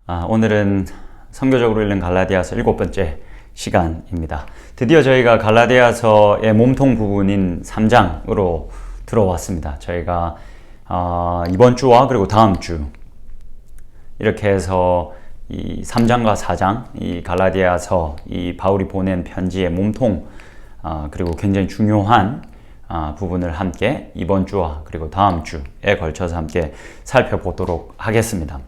오늘은 선교적으로 읽는 갈라디아서 7번째 시간입니다. 드디어 저희가 갈라디아서의 몸통 부분인 3장으로 들어왔습니다. 저희가 이번 주와 그리고 다음 주 이렇게 해서 이 3장과 4장, 이 갈라디아서, 이 바울이 보낸 편지의 몸통, 그리고 굉장히 중요한 부분을 함께 이번 주와 그리고 다음 주에 걸쳐서 함께 살펴보도록 하겠습니다.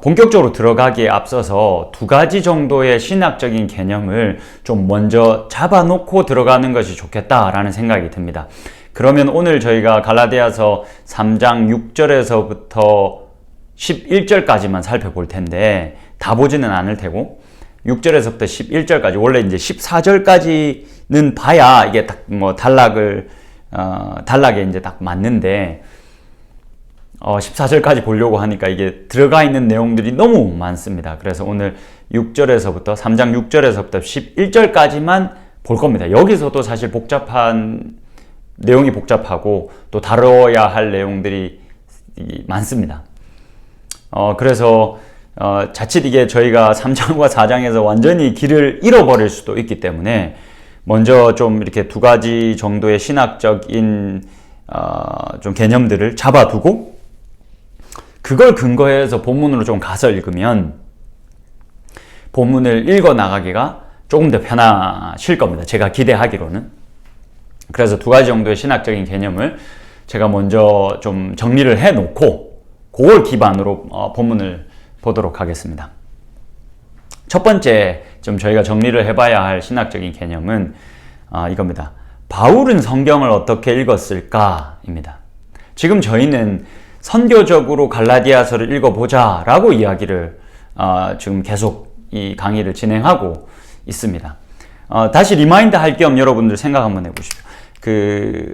본격적으로 들어가기에 앞서서 두 가지 정도의 신학적인 개념을 좀 먼저 잡아놓고 들어가는 것이 좋겠다라는 생각이 듭니다. 그러면 오늘 저희가 갈라디아서 3장 6절에서부터 11절까지만 살펴볼 텐데 다 보지는 않을 테고 6절에서부터 11절까지 원래 이제 14절까지는 봐야 이게 딱 뭐 단락에 이제 딱 맞는데 14절까지 보려고 하니까 이게 들어가 있는 내용들이 너무 많습니다. 그래서 오늘 6절에서부터 3장 6절에서부터 11절까지만 볼 겁니다. 여기서도 사실 내용이 복잡하고 또 다뤄야 할 내용들이 많습니다. 그래서 자칫 이게 저희가 3장과 4장에서 완전히 길을 잃어버릴 수도 있기 때문에 먼저 좀 이렇게 두 가지 정도의 신학적인 좀 개념들을 잡아두고 그걸 근거해서 본문으로 좀 가서 읽으면 본문을 읽어 나가기가 조금 더 편하실 겁니다. 제가 기대하기로는. 그래서 두 가지 정도의 신학적인 개념을 제가 먼저 좀 정리를 해 놓고 그걸 기반으로 본문을 보도록 하겠습니다. 첫 번째 좀 저희가 정리를 해봐야 할 신학적인 개념은 이겁니다. 바울은 성경을 어떻게 읽었을까입니다. 지금 저희는 선교적으로 갈라디아서를 읽어보자 라고 이야기를 지금 계속 이 강의를 진행하고 있습니다. 다시 리마인드 할 겸 여러분들 생각 한번 해보십시오.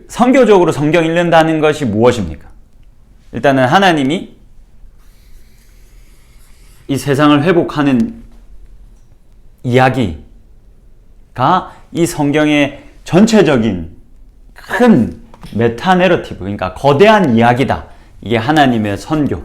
선교적으로 성경 읽는다는 것이 무엇입니까? 일단은 하나님이 이 세상을 회복하는 이야기가 이 성경의 전체적인 큰 메타 내러티브, 그러니까 거대한 이야기다. 이게 하나님의 선교.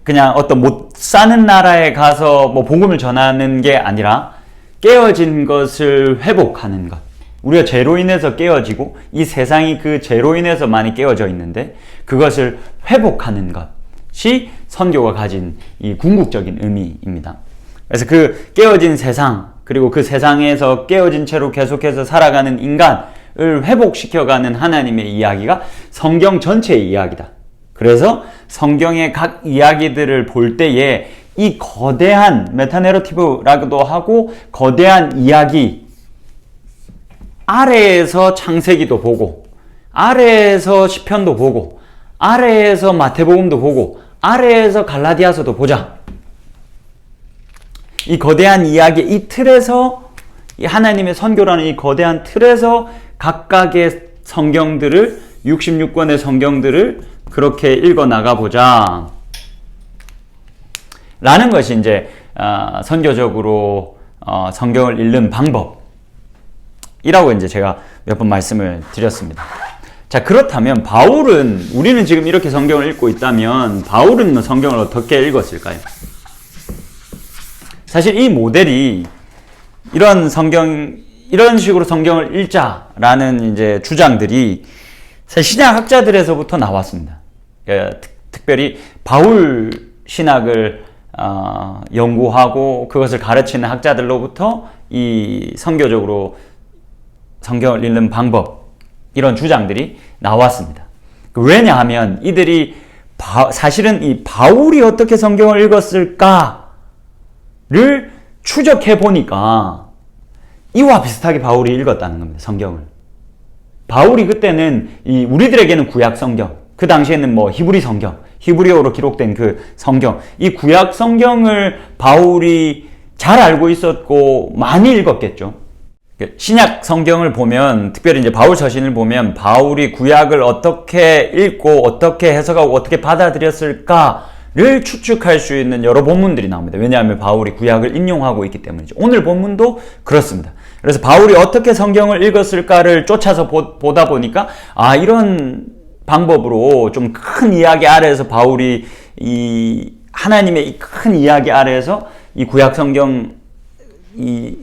그냥 어떤 못 사는 나라에 가서 뭐 복음을 전하는 게 아니라 깨어진 것을 회복하는 것. 우리가 죄로 인해서 깨어지고 이 세상이 그 죄로 인해서 많이 깨어져 있는데 그것을 회복하는 것이 선교가 가진 이 궁극적인 의미입니다. 그래서 그 깨어진 세상 그리고 그 세상에서 깨어진 채로 계속해서 살아가는 인간을 회복시켜가는 하나님의 이야기가 성경 전체의 이야기다. 그래서 성경의 각 이야기들을 볼 때에 이 거대한 메타내러티브라고도 하고 거대한 이야기 아래에서 창세기도 보고 아래에서 시편도 보고 아래에서 마태복음도 보고 아래에서 갈라디아서도 보자. 이 거대한 이야기 이 틀에서 이 하나님의 선교라는 이 거대한 틀에서 각각의 성경들을 66권의 성경들을 그렇게 읽어 나가보자 라는 것이 이제 선교적으로 성경을 읽는 방법이라고 이제 제가 몇 번 말씀을 드렸습니다. 자, 그렇다면 우리는 지금 이렇게 성경을 읽고 있다면 바울은 성경을 어떻게 읽었을까요? 사실 이 모델이 이런 식으로 성경을 읽자라는 이제 주장들이 사실 신약학자들에서부터 나왔습니다. 특별히 바울 신학을 연구하고 그것을 가르치는 학자들로부터 이 선교적으로 성경을 읽는 방법 이런 주장들이 나왔습니다. 왜냐하면 이들이 사실은 이 바울이 어떻게 성경을 읽었을까를 추적해 보니까 이와 비슷하게 바울이 읽었다는 겁니다. 성경을. 바울이 그때는 우리들에게는 구약 성경, 그 당시에는 뭐 히브리 성경, 히브리어로 기록된 그 성경, 이 구약 성경을 바울이 잘 알고 있었고 많이 읽었겠죠. 신약 성경을 보면, 특별히 이제 바울 서신을 보면 바울이 구약을 어떻게 읽고 어떻게 해석하고 어떻게 받아들였을까를 추측할 수 있는 여러 본문들이 나옵니다. 왜냐하면 바울이 구약을 인용하고 있기 때문이죠. 오늘 본문도 그렇습니다. 그래서 바울이 어떻게 성경을 읽었을까를 쫓아서 보다 보니까 이런 방법으로 좀 큰 이야기 아래에서 바울이 이 하나님의 이 큰 이야기 아래에서 이 구약 성경 이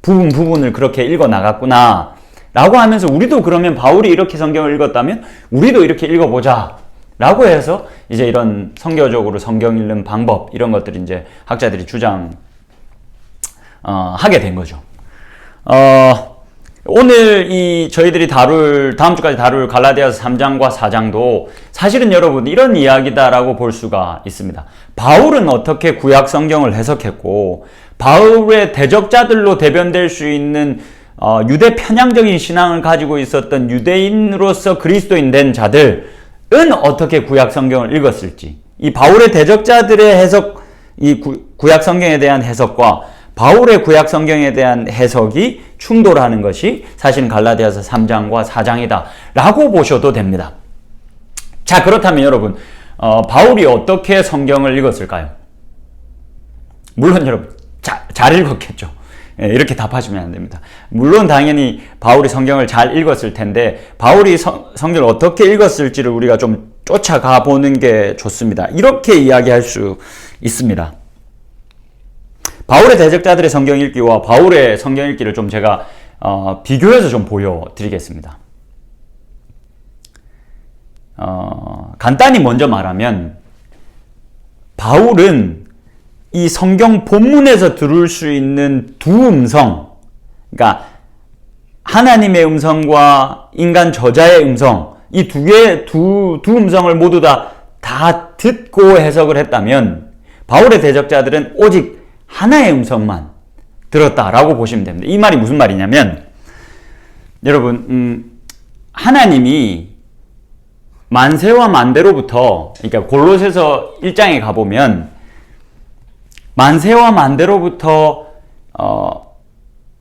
부분을 그렇게 읽어 나갔구나 라고 하면서 우리도 그러면 바울이 이렇게 성경을 읽었다면 우리도 이렇게 읽어보자 라고 해서 이제 이런 선교적으로 성경 읽는 방법 이런 것들이 이제 학자들이 하게 된 거죠. 오늘 저희들이 다음 주까지 다룰 갈라디아서 3장과 4장도 사실은 여러분 이런 이야기다라고 볼 수가 있습니다. 바울은 어떻게 구약 성경을 해석했고 바울의 대적자들로 대변될 수 있는 유대 편향적인 신앙을 가지고 있었던 유대인으로서 그리스도인 된 자들은 어떻게 구약 성경을 읽었을지, 이 바울의 대적자들의 해석, 이 구약 성경에 대한 해석과 바울의 구약 성경에 대한 해석이 충돌하는 것이 사실은 갈라디아서 3장과 4장이다 라고 보셔도 됩니다. 자, 그렇다면 여러분 바울이 어떻게 성경을 읽었을까요? 물론 여러분 잘 읽었겠죠. 이렇게 답하시면 안 됩니다. 물론 당연히 바울이 성경을 잘 읽었을 텐데 바울이 성경을 어떻게 읽었을지를 우리가 좀 쫓아가 보는 게 좋습니다. 이렇게 이야기할 수 있습니다. 바울의 대적자들의 성경 읽기와 바울의 성경 읽기를 좀 제가 비교해서 좀 보여드리겠습니다. 간단히 먼저 말하면 바울은 이 성경 본문에서 들을 수 있는 두 음성, 그러니까 하나님의 음성과 인간 저자의 음성, 이 두 음성을 모두 다 듣고 해석을 했다면 바울의 대적자들은 오직 하나의 음성만 들었다라고 보시면 됩니다. 이 말이 무슨 말이냐면 여러분 하나님이 만세와 만대로부터, 그러니까 골로새서 1장에 가보면 만세와 만대로부터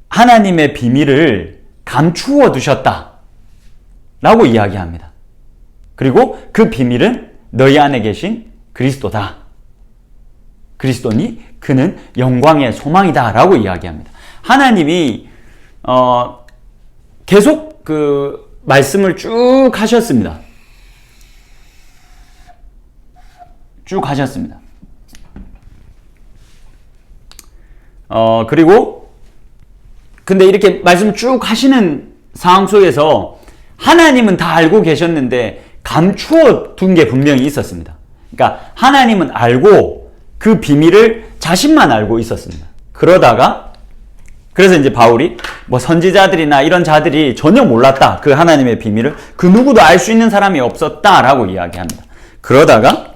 하나님의 비밀을 감추어 두셨다 라고 이야기합니다. 그리고 그 비밀은 너희 안에 계신 그리스도다. 그리스도니 그는 영광의 소망이다 라고 이야기합니다. 하나님이 계속 그 말씀을 쭉 하셨습니다. 쭉 하셨습니다. 그리고 근데 이렇게 말씀 쭉 하시는 상황 속에서 하나님은 다 알고 계셨는데 감추어 둔 게 분명히 있었습니다. 그러니까 하나님은 알고 그 비밀을 자신만 알고 있었습니다. 그래서 이제 바울이 뭐 선지자들이나 이런 자들이 전혀 몰랐다. 그 하나님의 비밀을 그 누구도 알 수 있는 사람이 없었다라고 이야기합니다. 그러다가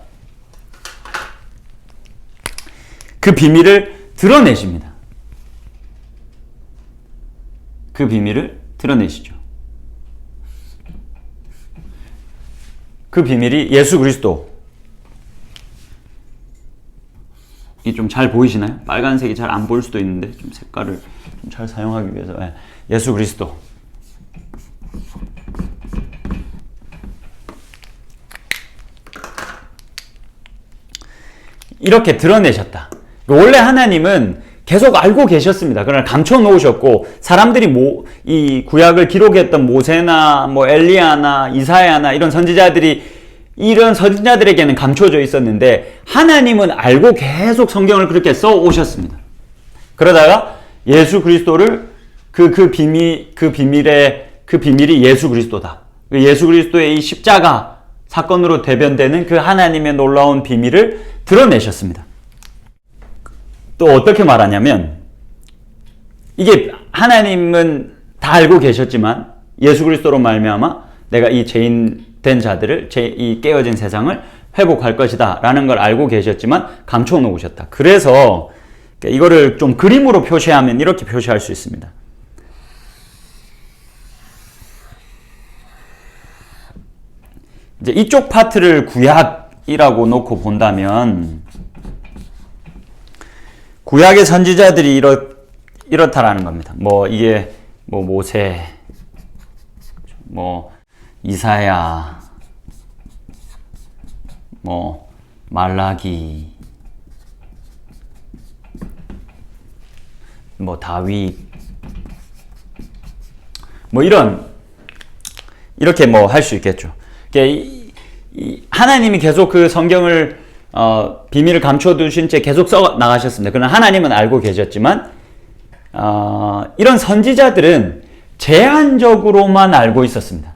그 비밀을 드러내십니다. 그 비밀을 드러내시죠. 그 비밀이 예수 그리스도. 이게 좀 잘 보이시나요? 빨간색이 잘 안 보일 수도 있는데 좀 색깔을 좀 잘 사용하기 위해서 예수 그리스도. 이렇게 드러내셨다. 원래 하나님은 계속 알고 계셨습니다. 그러나 감춰 놓으셨고 사람들이 이 구약을 기록했던 모세나 뭐 엘리야나 이사야나 이런 선지자들에게는 감춰져 있었는데 하나님은 알고 계속 성경을 그렇게 써 오셨습니다. 그러다가 예수 그리스도를 그 비밀이 예수 그리스도다. 예수 그리스도의 이 십자가 사건으로 대변되는 그 하나님의 놀라운 비밀을 드러내셨습니다. 또 어떻게 말하냐면 이게 하나님은 다 알고 계셨지만 예수 그리스도로 말미암아 내가 이 죄인 된 자들을 이 깨어진 세상을 회복할 것이다 라는 걸 알고 계셨지만 감춰 놓으셨다. 그래서 이거를 좀 그림으로 표시하면 이렇게 표시할 수 있습니다. 이제 이쪽 파트를 구약이라고 놓고 본다면 구약의 선지자들이 이렇다라는 겁니다. 이게 모세, 이사야, 말라기, 다윗, 이렇게 할 수 있겠죠. 하나님이 계속 그 성경을 비밀을 감춰두신 채 계속 써 나가셨습니다. 그러나 하나님은 알고 계셨지만 이런 선지자들은 제한적으로만 알고 있었습니다.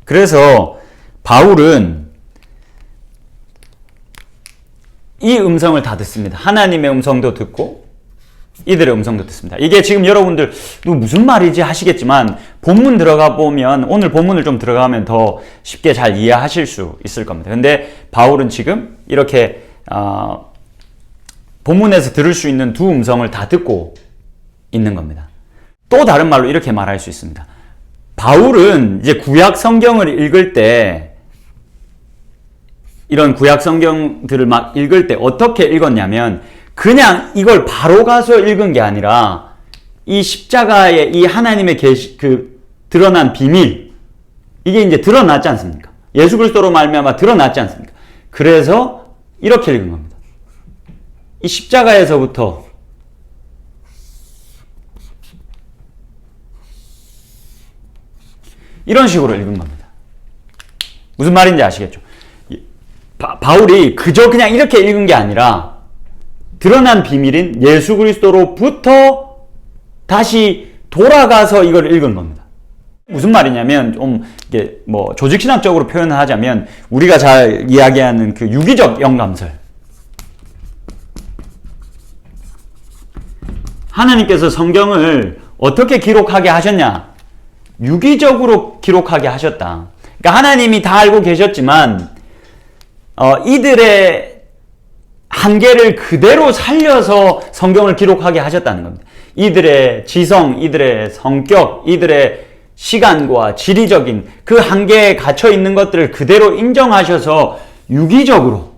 그래서 바울은 이 음성을 다 듣습니다. 하나님의 음성도 듣고 이들의 음성도 듣습니다. 이게 지금 여러분들 무슨 말이지 하시겠지만 본문 들어가 보면, 오늘 본문을 좀 들어가면 더 쉽게 잘 이해하실 수 있을 겁니다. 근데 바울은 지금 이렇게 본문에서 들을 수 있는 두 음성을 다 듣고 있는 겁니다. 또 다른 말로 이렇게 말할 수 있습니다. 바울은 이제 구약 성경을 읽을 때, 이런 구약 성경들을 막 읽을 때 어떻게 읽었냐면 그냥 이걸 바로 가서 읽은 게 아니라 이 십자가의 이 하나님의 드러난 비밀, 이게 이제 드러났지 않습니까? 예수 그리스도로 말미암아 드러났지 않습니까? 그래서 이렇게 읽은 겁니다. 이 십자가에서부터 이런 식으로 읽은 겁니다. 무슨 말인지 아시겠죠? 바울이 그저 그냥 이렇게 읽은 게 아니라 드러난 비밀인 예수 그리스도로부터 다시 돌아가서 이걸 읽은 겁니다. 무슨 말이냐면 좀 이게 조직신학적으로 표현을 하자면 우리가 잘 이야기하는 그 유기적 영감설. 하나님께서 성경을 어떻게 기록하게 하셨냐? 유기적으로 기록하게 하셨다. 그러니까 하나님이 다 알고 계셨지만 이들의 한계를 그대로 살려서 성경을 기록하게 하셨다는 겁니다. 이들의 지성, 이들의 성격, 이들의 시간과 지리적인 그 한계에 갇혀 있는 것들을 그대로 인정하셔서 유기적으로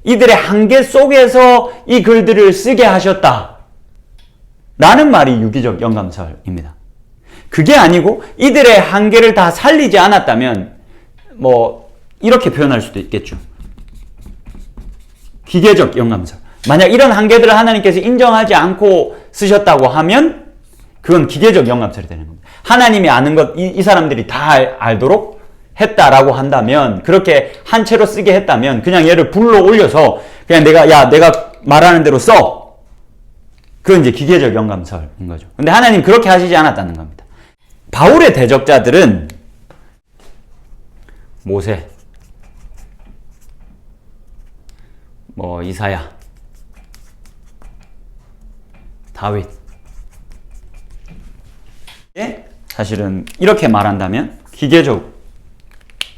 이들의 한계 속에서 이 글들을 쓰게 하셨다. 라는 말이 유기적 영감설입니다. 그게 아니고 이들의 한계를 다 살리지 않았다면 이렇게 표현할 수도 있겠죠. 기계적 영감설. 만약 이런 한계들을 하나님께서 인정하지 않고 쓰셨다고 하면 그건 기계적 영감설이 되는 겁니다. 하나님이 아는 것, 이 사람들이 다 알도록 했다라고 한다면, 그렇게 한 채로 쓰게 했다면 그냥 얘를 불러 올려서 그냥 내가 말하는 대로 써. 그건 이제 기계적 영감설인 거죠. 근데 하나님 그렇게 하시지 않았다는 겁니다. 바울의 대적자들은 모세, 이사야, 다윗. 사실은 이렇게 말한다면 기계적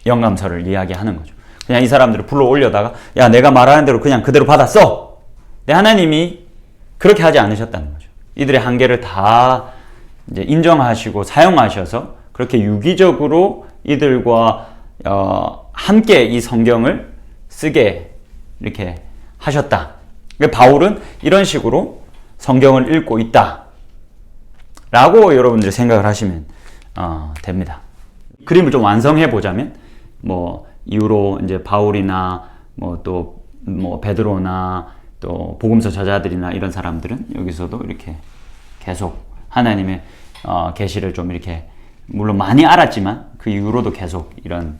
영감설을 이야기하는 거죠. 그냥 이 사람들을 불러 올려다가 내가 말하는 대로 그냥 그대로 받았어. 근데 하나님이 그렇게 하지 않으셨다는 거죠. 이들의 한계를 다 이제 인정하시고 사용하셔서 그렇게 유기적으로 이들과 함께 이 성경을 쓰게 이렇게 하셨다. 그러니까 바울은 이런 식으로 성경을 읽고 있다 라고 여러분들이 생각을 하시면 됩니다. 그림을 좀 완성해 보자면 이후로 이제 바울이나 또 베드로나 또 복음서 저자들이나 이런 사람들은 여기서도 이렇게 계속 하나님의 계시를 좀 이렇게 물론 많이 알았지만 그 이후로도 계속 이런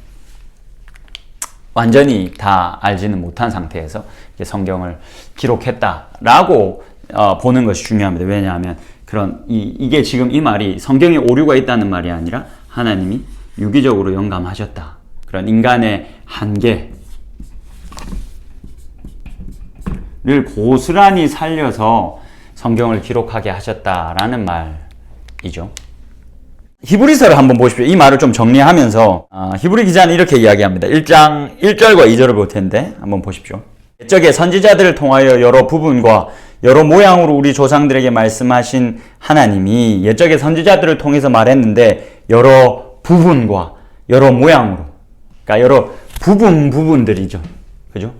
완전히 다 알지는 못한 상태에서 성경을 기록했다라고 보는 것이 중요합니다. 왜냐하면 이게 지금 이 말이 성경에 오류가 있다는 말이 아니라 하나님이 유기적으로 영감하셨다. 그런 인간의 한계를 고스란히 살려서 성경을 기록하게 하셨다라는 말이죠. 히브리서를 한번 보십시오. 이 말을 좀 정리하면서 히브리 기자는 이렇게 이야기합니다. 1장 1절과 2절을 볼 텐데 한번 보십시오. 옛적에 선지자들을 통하여 여러 부분과 여러 모양으로 우리 조상들에게 말씀하신 하나님이 옛적에 선지자들을 통해서 말했는데 여러 부분과 여러 모양으로, 그러니까 여러 부분들이죠. 그죠?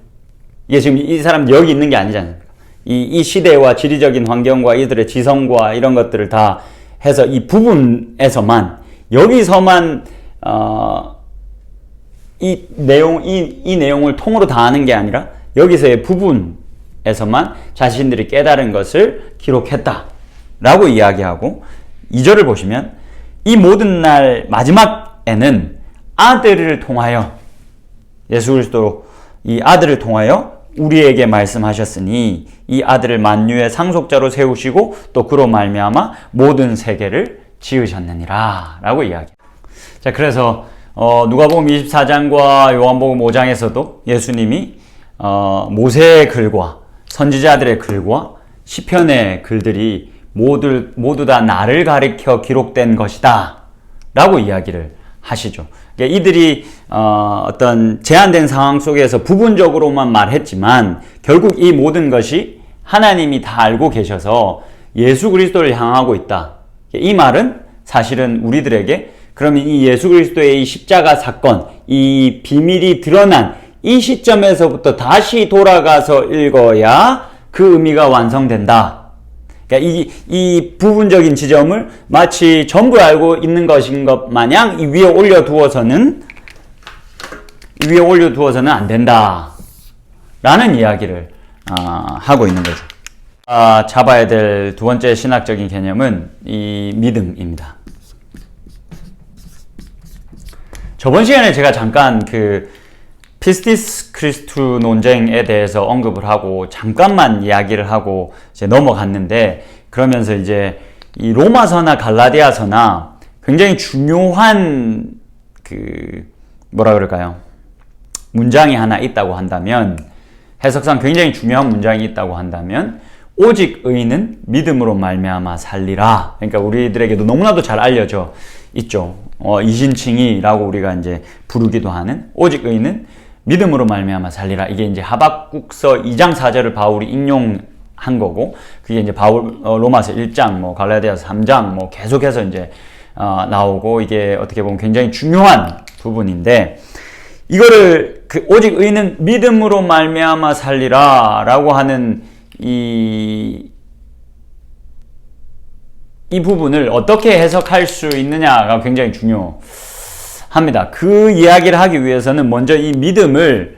이게 지금 이 사람 여기 있는 게 아니잖아요. 이 시대와 지리적인 환경과 이들의 지성과 이런 것들을 다 해서 이 부분에서만, 여기서만 이 내용을 통으로 다 아는 게 아니라 여기서의 부분에서만 자신들이 깨달은 것을 기록했다라고 이야기하고, 2절을 보시면 이 모든 날 마지막에는 아들을 통하여, 예수 그리스도 이 아들을 통하여 우리에게 말씀하셨으니 이 아들을 만유의 상속자로 세우시고 또 그로 말미암아 모든 세계를 지으셨느니라 라고 이야기해요. 자, 그래서 누가복음 24장과 요한복음 5장에서도 예수님이 모세의 글과 선지자들의 글과 시편의 글들이 모두 다 나를 가리켜 기록된 것이다 라고 이야기를 하시죠. 그러니까 이들이 어떤 제한된 상황 속에서 부분적으로만 말했지만 결국 이 모든 것이 하나님이 다 알고 계셔서 예수 그리스도를 향하고 있다. 이 말은 사실은 우리들에게 그러면 이 예수 그리스도의 이 십자가 사건, 이 비밀이 드러난 이 시점에서부터 다시 돌아가서 읽어야 그 의미가 완성된다. 그러니까 이 부분적인 지점을 마치 전부 알고 있는 것인 것 마냥 이 위에 올려두어서는 안 된다. 라는 이야기를 하고 있는 거죠. 잡아야 될 두 번째 신학적인 개념은 이 믿음입니다. 저번 시간에 제가 잠깐 그 피스티스 크리스투 논쟁에 대해서 언급을 하고 잠깐만 이야기를 하고 이제 넘어갔는데, 그러면서 이제 이 로마서나 갈라디아서나 굉장히 중요한 뭐라 그럴까요? 문장이 하나 있다고 한다면, 해석상 굉장히 중요한 문장이 있다고 한다면 오직 의인은 믿음으로 말미암아 살리라. 그러니까 우리들에게도 너무나도 잘 알려져 있죠. 이신칭이라고 우리가 이제 부르기도 하는 오직 의인은 믿음으로 말미암아 살리라. 이게 이제 하박국서 2장 4절을 바울이 인용한 거고, 그게 이제 로마서 1장, 갈라디아서 3장, 계속해서 이제 나오고, 이게 어떻게 보면 굉장히 중요한 부분인데, 이거를 오직 의인은 믿음으로 말미암아 살리라라고 하는 이 부분을 어떻게 해석할 수 있느냐가 굉장히 중요합니다. 그 이야기를 하기 위해서는 먼저 이 믿음을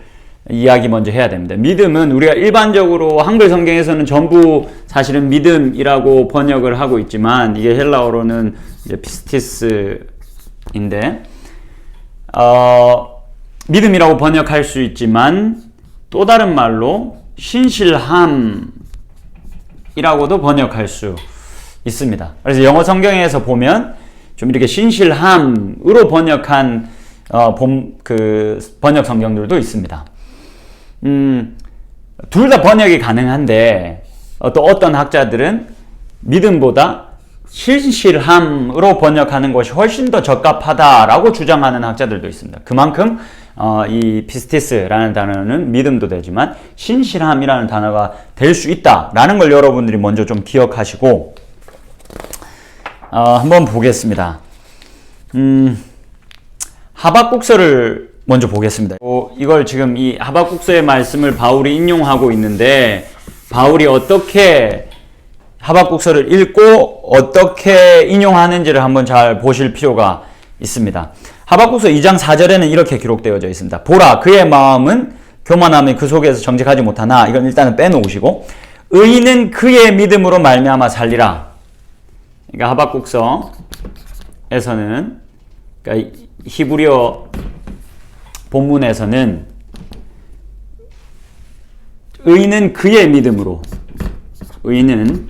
이야기 먼저 해야 됩니다. 믿음은 우리가 일반적으로 한글 성경에서는 전부 사실은 믿음이라고 번역을 하고 있지만, 이게 헬라어로는 이제 피스티스인데, 믿음이라고 번역할 수 있지만 또 다른 말로 신실함이라고도 번역할 수 있습니다. 그래서 영어 성경에서 보면 좀 이렇게 신실함으로 번역한 번역 성경들도 있습니다. 둘 다 번역이 가능한데, 또 어떤 학자들은 믿음보다 신실함으로 번역하는 것이 훨씬 더 적합하다라고 주장하는 학자들도 있습니다. 그만큼 이 피스티스라는 단어는 믿음도 되지만 신실함이라는 단어가 될 수 있다라는 걸 여러분들이 먼저 좀 기억하시고, 한번 보겠습니다. 하박국서를 먼저 보겠습니다. 이걸 지금 이 하박국서의 말씀을 바울이 인용하고 있는데, 바울이 어떻게 하박국서를 읽고 어떻게 인용하는지를 한번 잘 보실 필요가 있습니다. 하박국서 2장 4절에는 이렇게 기록되어져 있습니다. 보라, 그의 마음은 교만함이 그 속에서 정직하지 못하나, 이건 일단은 빼놓으시고, 의인은 그의 믿음으로 말미암아 살리라. 그러니까 하박국서에서는, 그러니까 히브리어 본문에서는 의인은 그의 믿음으로, 의인은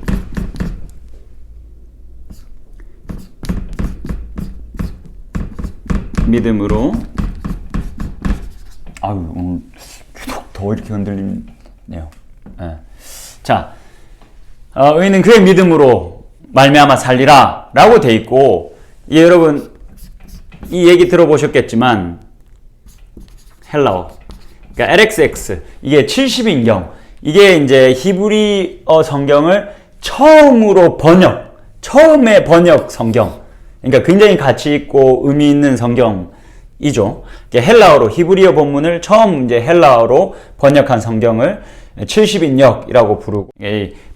믿음으로, 오늘 유독 더 이렇게 흔들리네요. 네. 자, 의인은 그의 믿음으로 말미암아 살리라 라고 돼 있고, 여러분 이 얘기 들어보셨겠지만 헬라어, 그러니까 LXX, 이게 70인경, 이게 이제 히브리어 성경을 처음에 번역 성경, 그러니까 굉장히 가치 있고 의미 있는 성경이죠. 헬라어로, 히브리어 본문을 처음 이제 헬라어로 번역한 성경을 70인역이라고 부르고,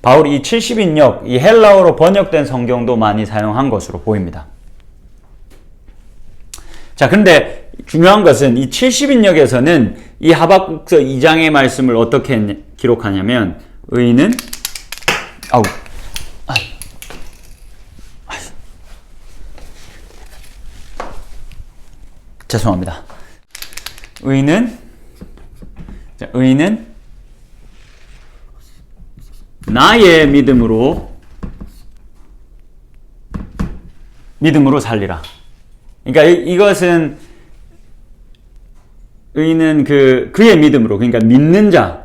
바울이 이 70인역, 이 헬라어로 번역된 성경도 많이 사용한 것으로 보입니다. 자, 근데 중요한 것은 이 70인역에서는 이 하박국서 2장의 말씀을 어떻게 기록하냐면, 의인은 죄송합니다. 의는 나의 믿음으로 살리라. 그러니까 이것은 의는 그의 믿음으로, 그러니까 믿는 자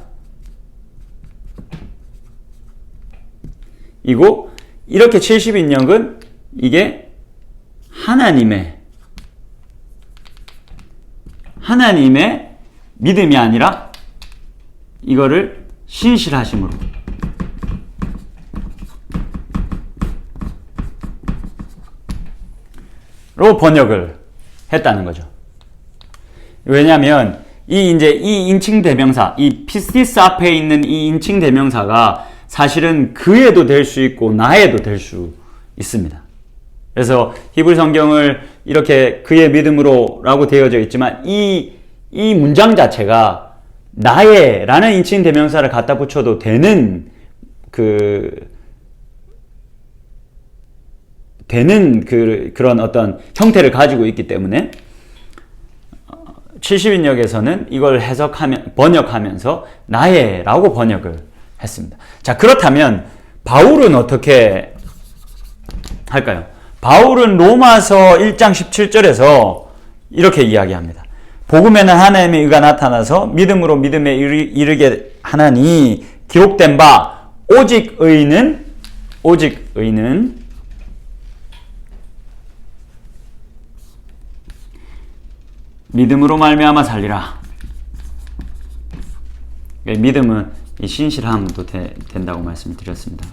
이고, 이렇게 70인역은 이게 하나님의 믿음이 아니라 이거를 신실하심으로 번역을 했다는 거죠. 왜냐하면 이 인칭 대명사, 이 피스티스 앞에 있는 이 인칭 대명사가 사실은 그에도 될 수 있고 나에도 될 수 있습니다. 그래서 히브리 성경을 이렇게 그의 믿음으로 라고 되어져 있지만 이 문장 자체가 나의 라는 인칭 대명사를 갖다 붙여도 되는 그런 어떤 형태를 가지고 있기 때문에 70인역에서는 이걸 번역하면서 나의 라고 번역을 했습니다. 자, 그렇다면 바울은 어떻게 할까요? 바울은 로마서 1장 17절에서 이렇게 이야기합니다. 복음에는 하나님의 의가 나타나서 믿음으로 믿음에 이르게 하나니 기록된 바 오직 의는 믿음으로 말미암아 살리라. 믿음은 이 신실함도 된다고 말씀드렸습니다.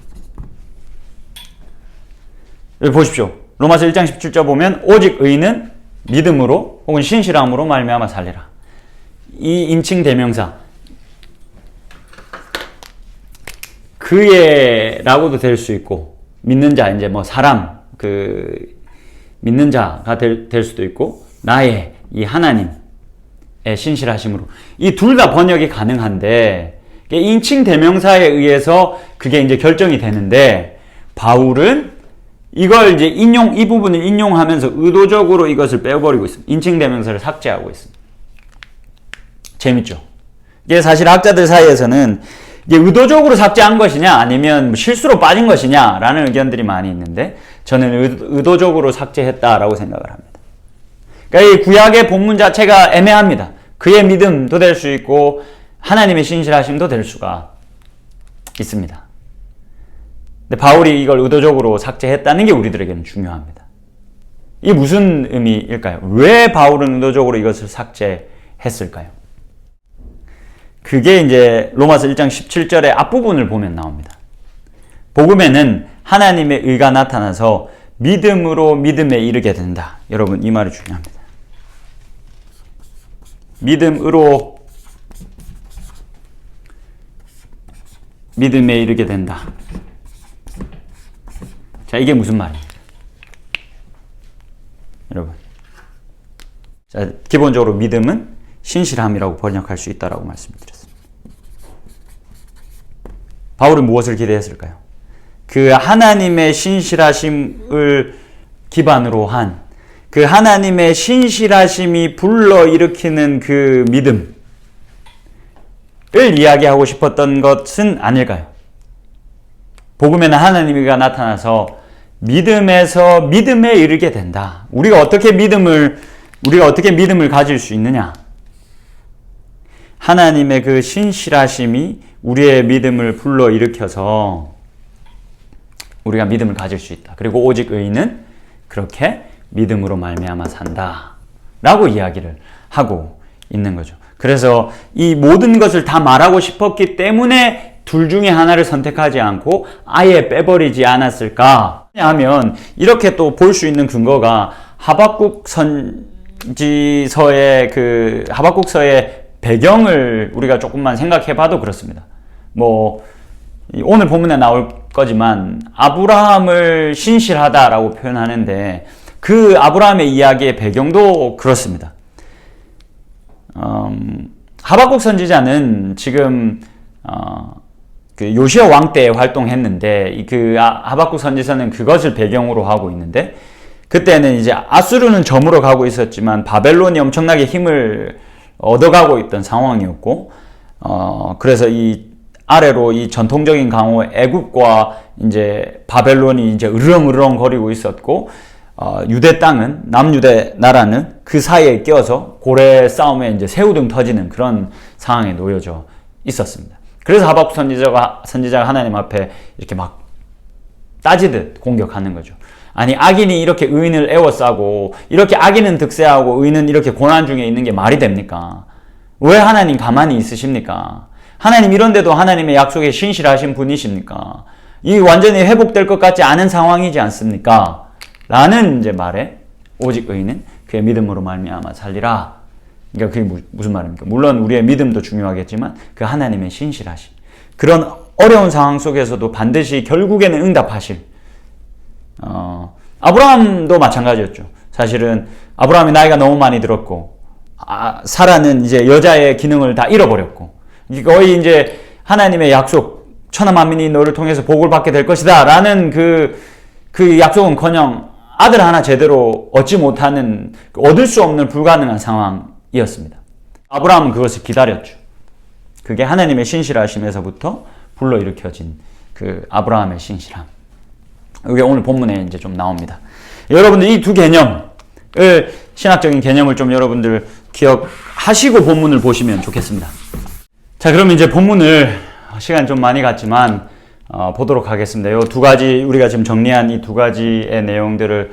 여기 보십시오. 로마서 1장 17절 보면 오직 의는 믿음으로 혹은 신실함으로 말미암아 살리라. 이 인칭 대명사 그의라고도 될 수 있고, 믿는 자, 이제 뭐 사람, 믿는 자가 될 수도 있고, 나의 이 하나님의 신실하심으로, 이 둘 다 번역이 가능한데 인칭 대명사에 의해서 그게 이제 결정이 되는데, 바울은 이걸 이제 이 부분을 인용하면서 의도적으로 이것을 빼버리고 있습니다. 인칭 대명사를 삭제하고 있습니다. 재밌죠? 이게 사실 학자들 사이에서는 이게 의도적으로 삭제한 것이냐 아니면 실수로 빠진 것이냐 라는 의견들이 많이 있는데, 저는 의도적으로 삭제했다라고 생각을 합니다. 그러니까 이 구약의 본문 자체가 애매합니다. 그의 믿음도 될 수 있고 하나님의 신실하심도 될 수가 있습니다. 근데 바울이 이걸 의도적으로 삭제했다는 게 우리들에게는 중요합니다. 이게 무슨 의미일까요? 왜 바울은 의도적으로 이것을 삭제했을까요? 그게 이제 로마서 1장 17절의 앞부분을 보면 나옵니다. 복음에는 하나님의 의가 나타나서 믿음으로 믿음에 이르게 된다. 여러분, 이 말이 중요합니다. 믿음으로 믿음에 이르게 된다. 자, 이게 무슨 말입니까? 여러분. 자, 기본적으로 믿음은 신실함이라고 번역할 수 있다라고 말씀드렸습니다. 바울은 무엇을 기대했을까요? 그 하나님의 신실하심을 기반으로 한 그 하나님의 신실하심이 불러일으키는 그 믿음을 이야기하고 싶었던 것은 아닐까요? 복음에는 하나님이가 나타나서 믿음에서 믿음에 이르게 된다. 우리가 어떻게 믿음을 가질 수 있느냐? 하나님의 그 신실하심이 우리의 믿음을 불러일으켜서 우리가 믿음을 가질 수 있다. 그리고 오직 의인은 그렇게 믿음으로 말미암아 산다 라고 이야기를 하고 있는 거죠. 그래서 이 모든 것을 다 말하고 싶었기 때문에 둘 중에 하나를 선택하지 않고 아예 빼버리지 않았을까 하면, 이렇게 또 볼 수 있는 근거가 하박국 선지서의 하박국서의 배경을 우리가 조금만 생각해 봐도 그렇습니다. 뭐 오늘 본문에 나올 거지만 아브라함을 신실하다라고 표현하는데, 그 아브라함의 이야기의 배경도 그렇습니다. 하박국 선지자는 지금 그 요시야 왕 때 활동했는데, 하박국 선지서는 그것을 배경으로 하고 있는데, 그때는 이제 아수르는 저물어 가고 있었지만 바벨론이 엄청나게 힘을 얻어가고 있던 상황이었고, 그래서 이 아래로 이 전통적인 강호 애굽과 이제 바벨론이 이제 으르렁으르렁 거리고 있었고, 유대 땅은, 남유대 나라는 그 사이에 껴서 고래 싸움에 이제 새우등 터지는 그런 상황에 놓여져 있었습니다. 그래서 하박국 선지자가 하나님 앞에 이렇게 막 따지듯 공격하는 거죠. 아니, 악인이 이렇게 의인을 애워싸고, 이렇게 악인은 득세하고, 의인은 이렇게 고난 중에 있는 게 말이 됩니까? 왜 하나님 가만히 있으십니까? 하나님 이런데도 하나님의 약속에 신실하신 분이십니까? 이 완전히 회복될 것 같지 않은 상황이지 않습니까? 라는 이제 말에, 오직 의인은 그의 믿음으로 말미암아 살리라. 그러니까 그게 무슨 말입니까? 물론 우리의 믿음도 중요하겠지만, 그 하나님의 신실하심. 그런 어려운 상황 속에서도 반드시 결국에는 응답하실, 아브라함도 마찬가지였죠. 사실은 아브라함이 나이가 너무 많이 들었고, 사라는 이제 여자의 기능을 다 잃어버렸고, 거의 이제 하나님의 약속, 천하 만민이 너를 통해서 복을 받게 될 것이다 라는 그 약속은커녕 아들 하나 제대로 얻지 못하는, 얻을 수 없는 불가능한 상황이었습니다. 아브라함은 그것을 기다렸죠. 그게 하나님의 신실하심에서부터 불러일으켜진 그 아브라함의 신실함. 이게 오늘 본문에 이제 좀 나옵니다. 여러분들 이 두 개념을, 신학적인 개념을 좀 여러분들 기억하시고 본문을 보시면 좋겠습니다. 자, 그럼 이제 본문을 시간 좀 많이 갔지만 보도록 하겠습니다. 이 두 가지, 우리가 지금 정리한 이 두 가지의 내용들을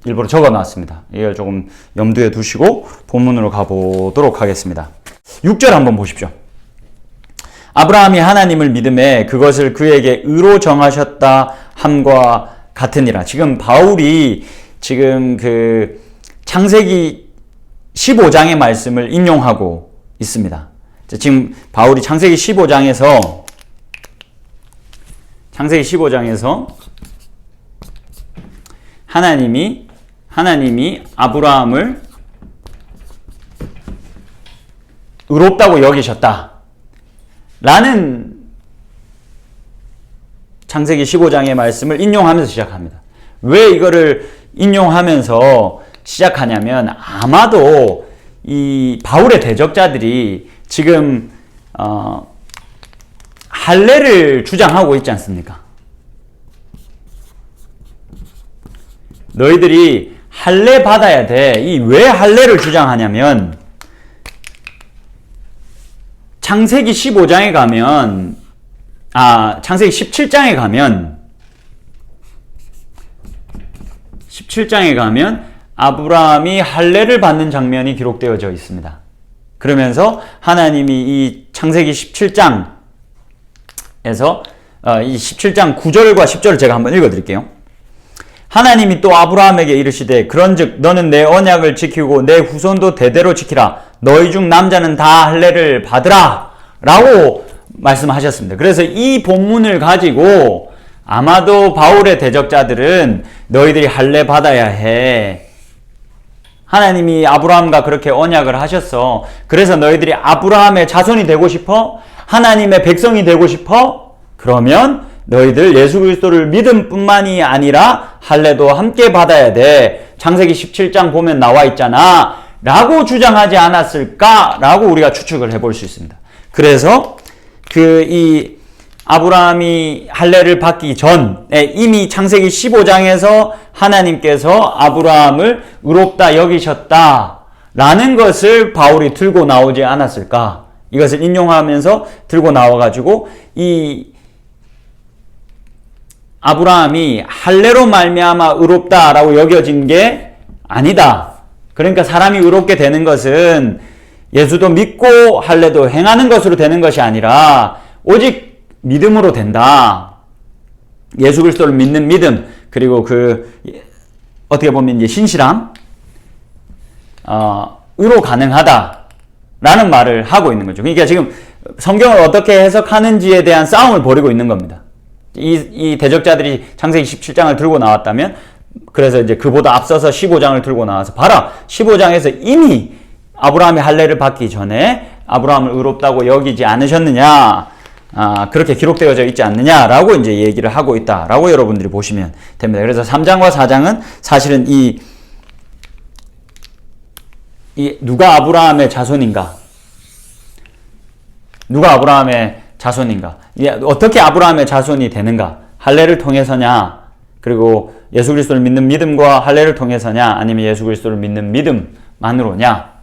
일부러 적어 놨습니다. 이걸 조금 염두에 두시고 본문으로 가보도록 하겠습니다. 6절 한번 보십시오. 아브라함이 하나님을 믿음에 그것을 그에게 의로 정하셨다 함과 같으니라. 지금 바울이 지금 그 창세기 15장의 말씀을 인용하고 있습니다. 지금 바울이 창세기 15장에서 하나님이 아브라함을 의롭다고 여기셨다 라는 창세기 15장의 말씀을 인용하면서 시작합니다. 왜 이거를 인용하면서 시작하냐면, 아마도 이 바울의 대적자들이 지금 할례를 주장하고 있지 않습니까? 너희들이 할례 받아야 돼. 이 왜 할례를 주장하냐면, 창세기 15장에 가면, 창세기 17장에 가면 아브라함이 할례를 받는 장면이 기록되어져 있습니다. 그러면서 하나님이 이 창세기 17장에서 이 17장 9절과 10절을 제가 한번 읽어드릴게요. 하나님이 또 아브라함에게 이르시되 그런즉 너는 내 언약을 지키고 내 후손도 대대로 지키라. 너희 중 남자는 다 할례를 받으라 라고 말씀하셨습니다. 그래서 이 본문을 가지고 아마도 바울의 대적자들은 너희들이 할례 받아야 해. 하나님이 아브라함과 그렇게 언약을 하셨어. 그래서 너희들이 아브라함의 자손이 되고 싶어? 하나님의 백성이 되고 싶어? 그러면 너희들 예수 그리스도를 믿음뿐만이 아니라 할례도 함께 받아야 돼. 창세기 17장 보면 나와 있잖아 라고 주장하지 않았을까? 라고 우리가 추측을 해볼 수 있습니다. 그래서 이 아브라함이 할례를 받기 전에 이미 창세기 15장에서 하나님께서 아브라함을 의롭다 여기셨다 라는 것을 바울이 들고 나오지 않았을까? 이것을 인용하면서 들고 나와가지고 이 아브라함이 할례로 말미암아 의롭다라고 여겨진 게 아니다. 그러니까 사람이 의롭게 되는 것은 예수도 믿고 할례도 행하는 것으로 되는 것이 아니라 오직 믿음으로 된다. 예수 그리스도를 믿는 믿음, 그리고 어떻게 보면 이제 신실함, 으로 가능하다라는 말을 하고 있는 거죠. 그러니까 지금 성경을 어떻게 해석하는지에 대한 싸움을 벌이고 있는 겁니다. 이 대적자들이 창세기 17장을 들고 나왔다면, 그래서 이제 그보다 앞서서 15장을 들고 나와서 봐라, 15장에서 이미 아브라함이 할례를 받기 전에 아브라함을 의롭다고 여기지 않으셨느냐 그렇게 기록되어져 있지 않느냐라고 이제 얘기를 하고 있다라고 여러분들이 보시면 됩니다. 그래서 3장과 4장은 사실은 이 누가 아브라함의 자손인가? 누가 아브라함의 자손인가? 어떻게 아브라함의 자손이 되는가? 할례를 통해서냐? 그리고 예수 그리스도를 믿는 믿음과 할례를 통해서냐? 아니면 예수 그리스도를 믿는 믿음만으로냐?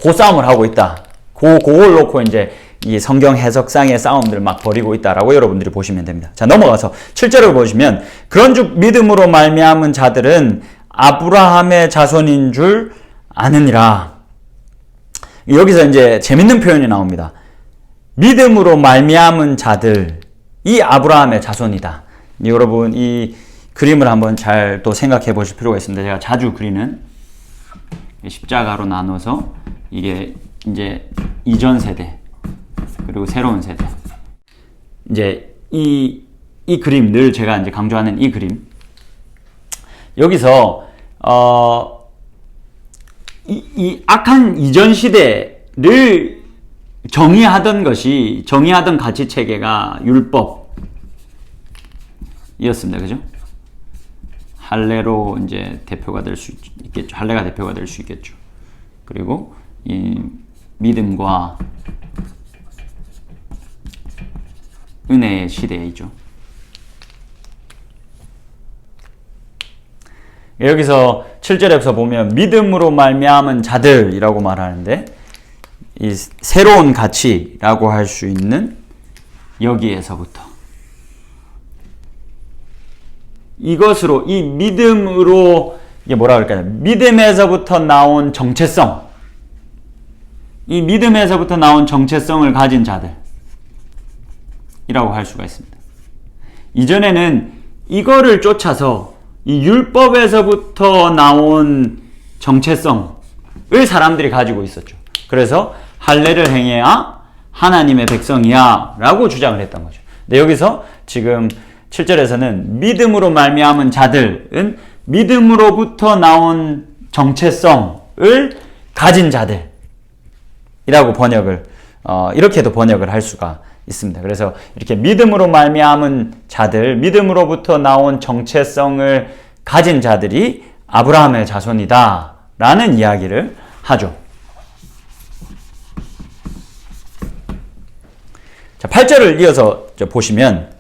그 싸움을 하고 있다. 그걸 놓고 이제 이 성경 해석상의 싸움들을 막 벌이고 있다라고 여러분들이 보시면 됩니다. 자, 넘어가서 7절을 보시면 그런즉 믿음으로 말미암은 자들은 아브라함의 자손인 줄 아느니라. 여기서 이제 재밌는 표현이 나옵니다. 믿음으로 말미암은 자들이 아브라함의 자손이다. 여러분 이 그림을 한번 잘 또 생각해 보실 필요가 있습니다. 제가 자주 그리는 십자가로 나눠서 이게 이제 이전 세대 그리고 새로운 세대. 이제 이 그림 늘 제가 이제 강조하는 이 그림. 여기서 이 악한 이전 시대를 정의하던 가치 체계가 율법이었습니다. 그죠? 할례로 이제 대표가 될 수 있겠죠. 할례가 대표가 될 수 있겠죠. 그리고 이 믿음과 은혜의 시대이죠. 여기서 7절에서 보면 믿음으로 말미암은 자들이라고 말하는데 이 새로운 가치라고 할 수 있는 여기에서부터 이것으로 이 믿음으로 이게 뭐라 그럴까요? 믿음에서부터 나온 정체성, 이 믿음에서부터 나온 정체성을 가진 자들이라고 할 수가 있습니다. 이전에는 이거를 쫓아서 이 율법에서부터 나온 정체성을 사람들이 가지고 있었죠. 그래서 할례를 행해야 하나님의 백성이야 라고 주장을 했던 거죠. 근데 여기서 지금 7절에서는 믿음으로 말미암은 자들은 믿음으로부터 나온 정체성을 가진 자들이라고 번역을 이렇게도 번역을 할 수가 있습니다. 그래서 이렇게 믿음으로 말미암은 자들, 믿음으로부터 나온 정체성을 가진 자들이 아브라함의 자손이다 라는 이야기를 하죠. 자, 8절을 이어서 보시면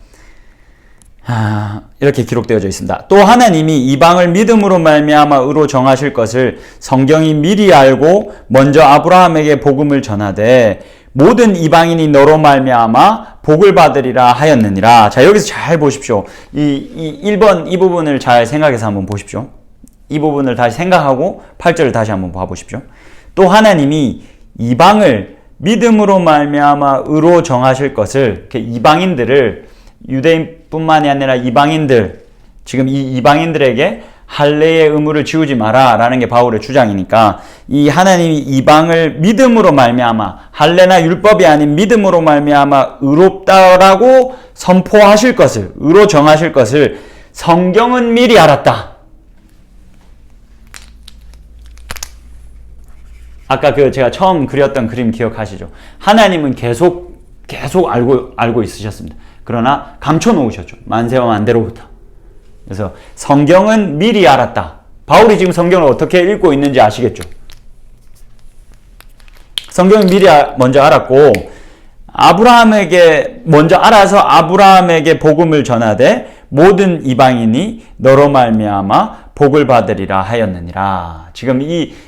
이렇게 기록되어져 있습니다. 또 하나님이 이방을 믿음으로 말미암아 의로 정하실 것을 성경이 미리 알고 먼저 아브라함에게 복음을 전하되 모든 이방인이 너로 말미암아 복을 받으리라 하였느니라. 자, 여기서 잘 보십시오. 이 1번 이 부분을 잘 생각해서 한번 보십시오. 이 부분을 다시 생각하고 8절을 다시 한번 봐보십시오. 또 하나님이 이방을 믿음으로 말미암아 의로 정하실 것을, 이방인들을, 유대인뿐만이 아니라 이방인들, 지금 이 이방인들에게 할례의 의무를 지우지 마라 라는 게 바울의 주장이니까 이 하나님이 이방을 믿음으로 말미암아, 할례나 율법이 아닌 믿음으로 말미암아 의롭다라고 선포하실 것을, 의로 정하실 것을 성경은 미리 알았다. 아까 제가 처음 그렸던 그림 기억하시죠? 하나님은 계속 알고 있으셨습니다. 그러나 감춰 놓으셨죠. 만세와 만대로부터. 그래서 성경은 미리 알았다. 바울이 지금 성경을 어떻게 읽고 있는지 아시겠죠? 성경은 미리 먼저 알았고 아브라함에게 먼저 알아서 아브라함에게 복음을 전하되 모든 이방인이 너로 말미암아 복을 받으리라 하였느니라. 지금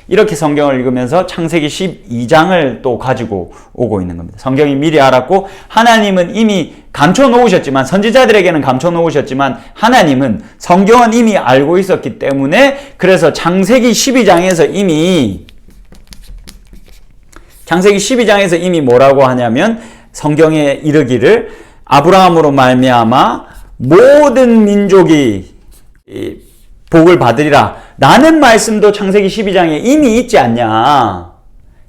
이렇게 성경을 읽으면서 창세기 12장을 또 가지고 오고 있는 겁니다. 성경이 미리 알았고 하나님은 이미 감춰 놓으셨지만, 선지자들에게는 감춰 놓으셨지만 하나님은 성경은 이미 알고 있었기 때문에, 그래서 창세기 12장에서 이미 뭐라고 하냐면 성경에 이르기를 아브라함으로 말미암아 모든 민족이 복을 받으리라 라는 말씀도 창세기 12장에 이미 있지 않냐.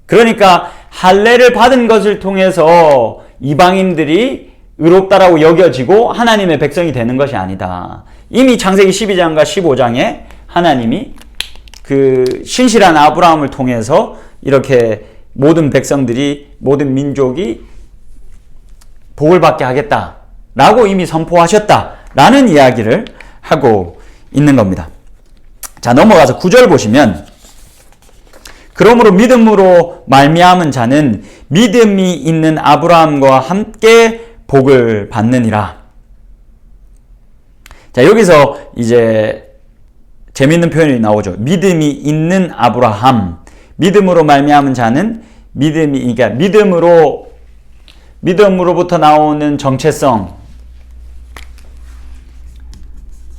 그러니까 할례를 받은 것을 통해서 이방인들이 의롭다라고 여겨지고 하나님의 백성이 되는 것이 아니다. 이미 창세기 12장과 15장에 하나님이 그 신실한 아브라함을 통해서 이렇게 모든 백성들이, 모든 민족이 복을 받게 하겠다라고 이미 선포하셨다라는 이야기를 하고 있는 겁니다. 자, 넘어가서 9절 보시면 그러므로 믿음으로 말미암은 자는 믿음이 있는 아브라함과 함께 복을 받느니라. 자, 여기서 이제 재밌는 표현이 나오죠. 믿음이 있는 아브라함. 믿음으로 말미암은 자는 그러니까 믿음으로부터 나오는 정체성.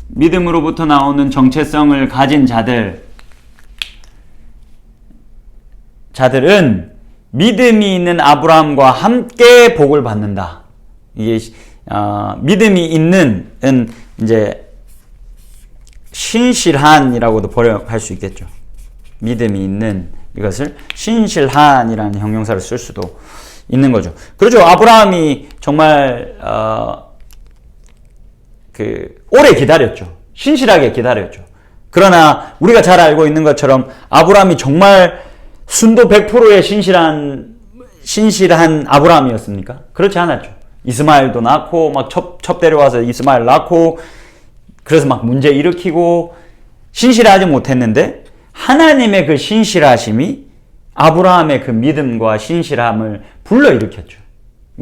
믿음으로부터 나오는 정체성을 가진 자들은 믿음이 있는 아브라함과 함께 복을 받는다. 이게 믿음이 있는 이제 신실한이라고도 번역할 수 있겠죠. 믿음이 있는 이것을 신실한이라는 형용사를 쓸 수도 있는 거죠. 그렇죠. 아브라함이 정말 오래 기다렸죠. 신실하게 기다렸죠. 그러나 우리가 잘 알고 있는 것처럼 아브라함이 정말 순도 100%의 신실한 아브라함이었습니까? 그렇지 않았죠. 이스마엘도 낳고 막 첩 데려와서 이스마엘 낳고 그래서 막 문제 일으키고 신실하지 못했는데 하나님의 그 신실하심이 아브라함의 그 믿음과 신실함을 불러일으켰죠.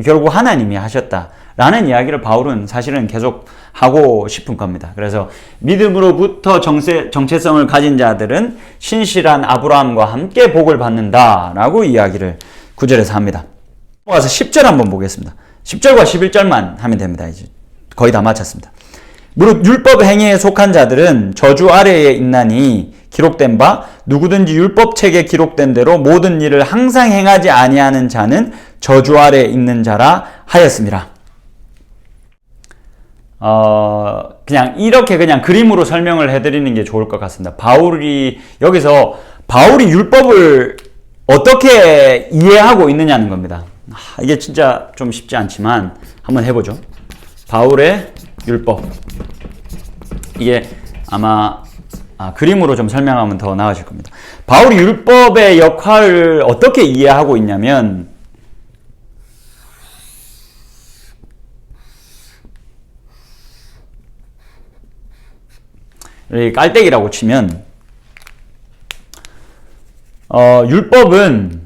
결국 하나님이 하셨다라는 이야기를 바울은 사실은 계속 하고 싶은 겁니다. 그래서 믿음으로부터 정체성을 가진 자들은 신실한 아브라함과 함께 복을 받는다라고 이야기를 9절에서 합니다. 넘어가서 10절 한번 보겠습니다. 10절과 11절만 하면 됩니다. 이제 거의 다 마쳤습니다. 무릇 율법 행위에 속한 자들은 저주 아래에 있나니 기록된 바 누구든지 율법책에 기록된 대로 모든 일을 항상 행하지 아니하는 자는 저주 아래에 있는 자라 하였습니다. 그냥 이렇게 그냥 그림으로 설명을 해드리는 게 좋을 것 같습니다. 여기서 바울이 율법을 어떻게 이해하고 있느냐는 겁니다. 이게 진짜 좀 쉽지 않지만 한번 해보죠. 바울의 율법. 이게 아마 그림으로 좀 설명하면 더 나아질 겁니다. 바울이 율법의 역할을 어떻게 이해하고 있냐면 깔때기라고 치면 율법은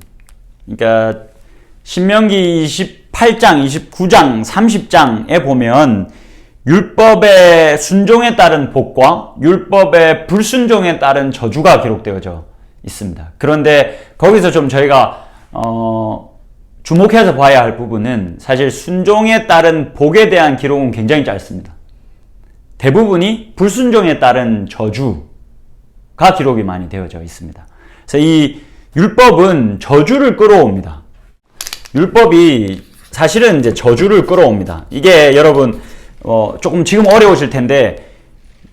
그러니까 신명기 28장, 29장, 30장에 보면 율법의 순종에 따른 복과 율법의 불순종에 따른 저주가 기록되어져 있습니다. 그런데 거기서 좀 저희가 주목해서 봐야 할 부분은 사실 순종에 따른 복에 대한 기록은 굉장히 짧습니다. 대부분이 불순종에 따른 저주가 기록이 많이 되어져 있습니다. 그래서 이 율법은 저주를 끌어옵니다. 율법이 사실은 이제 저주를 끌어옵니다. 이게 여러분 조금 지금 어려우실 텐데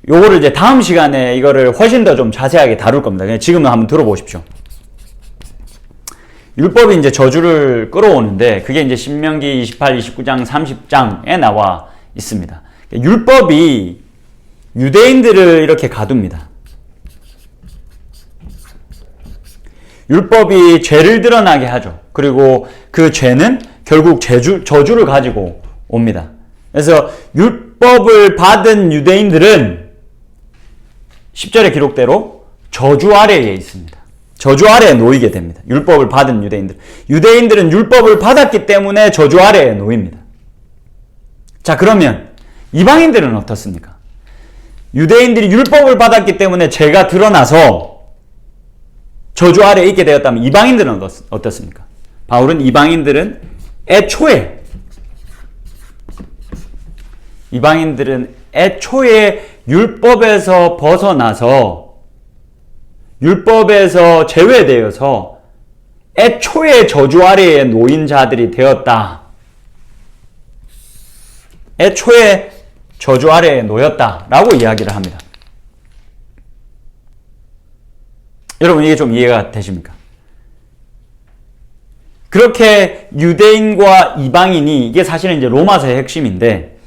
요거를 이제 다음 시간에 이거를 훨씬 더 좀 자세하게 다룰 겁니다. 그냥 지금은 한번 들어보십시오. 율법이 이제 저주를 끌어오는데 그게 이제 신명기 28, 29장, 30장에 나와 있습니다. 율법이 유대인들을 이렇게 가둡니다. 율법이 죄를 드러나게 하죠. 그리고 그 죄는 결국 저주를 가지고 옵니다. 그래서 율법을 받은 유대인들은 10절의 기록대로 저주 아래에 있습니다. 저주 아래에 놓이게 됩니다. 율법을 받은 유대인들은 율법을 받았기 때문에 저주 아래에 놓입니다. 자, 그러면 이방인들은 어떻습니까? 유대인들이 율법을 받았기 때문에 죄가 드러나서 저주 아래에 있게 되었다면 이방인들은 어떻습니까? 바울은 이방인들은 애초에 율법에서 벗어나서 율법에서 제외되어서 애초에 저주 아래에 놓인 자들이 되었다. 애초에 저주 아래에 놓였다라고 이야기를 합니다. 여러분 이게 좀 이해가 되십니까? 그렇게 유대인과 이방인이 이게 사실은 이제 로마서의 핵심인데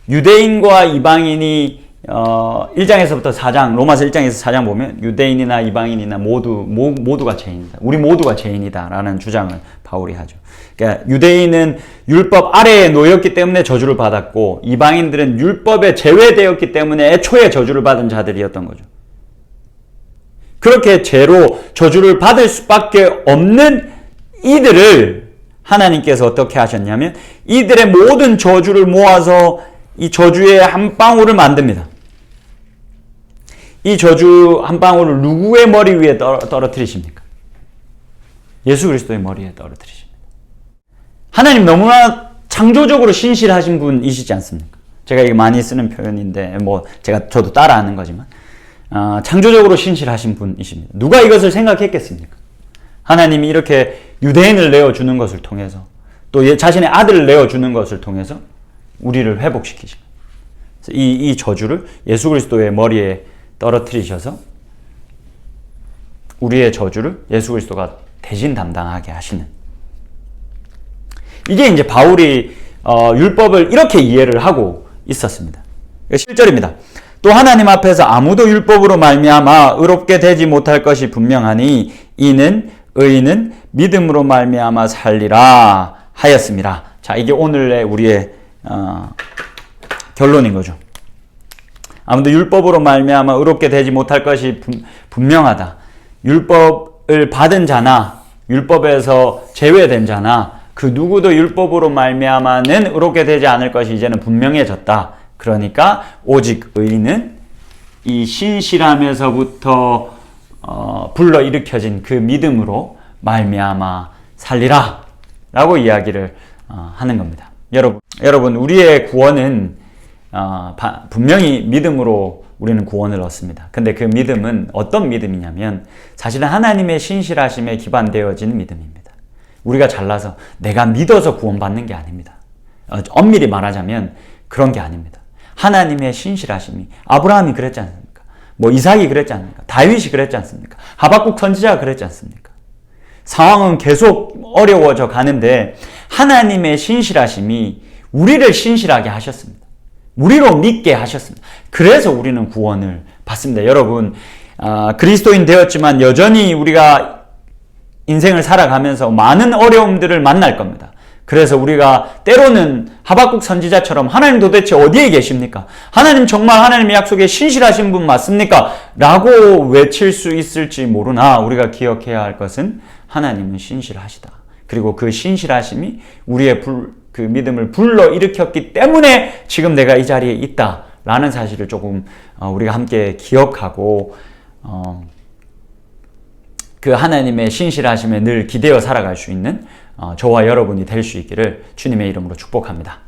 유대인과 이방인이 1장에서부터 4장, 로마서 1장에서 4장 보면 유대인이나 이방인이나 모두가 죄인이다. 우리 모두가 죄인이다. 라는 주장을 바울이 하죠. 그러니까 유대인은 율법 아래에 놓였기 때문에 저주를 받았고, 이방인들은 율법에 제외되었기 때문에 애초에 저주를 받은 자들이었던 거죠. 그렇게 죄로 저주를 받을 수밖에 없는 이들을 하나님께서 어떻게 하셨냐면, 이들의 모든 저주를 모아서 이 저주의 한 방울을 만듭니다. 이 저주 한 방울을 누구의 머리 위에 떨어뜨리십니까? 예수 그리스도의 머리에 떨어뜨리십니다. 하나님 너무나 창조적으로 신실하신 분이시지 않습니까? 제가 이게 많이 쓰는 표현인데, 저도 따라하는 거지만, 창조적으로 신실하신 분이십니다. 누가 이것을 생각했겠습니까? 하나님이 이렇게 유대인을 내어주는 것을 통해서, 또 자신의 아들을 내어주는 것을 통해서 우리를 회복시키십니다. 이 저주를 예수 그리스도의 머리에 떨어뜨리셔서 우리의 저주를 예수 그리스도가 대신 담당하게 하시는, 이게 이제 바울이 율법을 이렇게 이해를 하고 있었습니다. 7절입니다. 또 하나님 앞에서 아무도 율법으로 말미암아 의롭게 되지 못할 것이 분명하니 이는 의인은 믿음으로 말미암아 살리라 하였습니다. 자, 이게 오늘의 우리의 결론인 거죠. 아무도 율법으로 말미암아 의롭게 되지 못할 것이 분명하다. 율법을 받은 자나 율법에서 제외된 자나 그 누구도 율법으로 말미암아는 의롭게 되지 않을 것이 이제는 분명해졌다. 그러니까 오직 의인은 이 신실함에서부터 불러일으켜진 그 믿음으로 말미암아 살리라 라고 이야기를 하는 겁니다. 여러분 우리의 구원은 분명히 믿음으로 우리는 구원을 얻습니다. 근데 그 믿음은 어떤 믿음이냐면 사실은 하나님의 신실하심에 기반되어진 믿음입니다. 우리가 잘나서 내가 믿어서 구원받는 게 아닙니다. 엄밀히 말하자면 그런 게 아닙니다. 하나님의 신실하심이, 아브라함이 그랬지 않습니까? 이삭이 그랬지 않습니까? 다윗이 그랬지 않습니까? 하박국 선지자가 그랬지 않습니까? 상황은 계속 어려워져 가는데 하나님의 신실하심이 우리를 신실하게 하셨습니다. 우리로 믿게 하셨습니다. 그래서 우리는 구원을 받습니다. 여러분, 그리스도인 되었지만 여전히 우리가 인생을 살아가면서 많은 어려움들을 만날 겁니다. 그래서 우리가 때로는 하박국 선지자처럼 하나님 도대체 어디에 계십니까? 하나님 정말 하나님의 약속에 신실하신 분 맞습니까? 라고 외칠 수 있을지 모르나 우리가 기억해야 할 것은 하나님은 신실하시다. 그리고 그 신실하심이 우리의 그 믿음을 불러일으켰기 때문에 지금 내가 이 자리에 있다라는 사실을 조금 우리가 함께 기억하고 그 하나님의 신실하심에 늘 기대어 살아갈 수 있는 저와 여러분이 될 수 있기를 주님의 이름으로 축복합니다.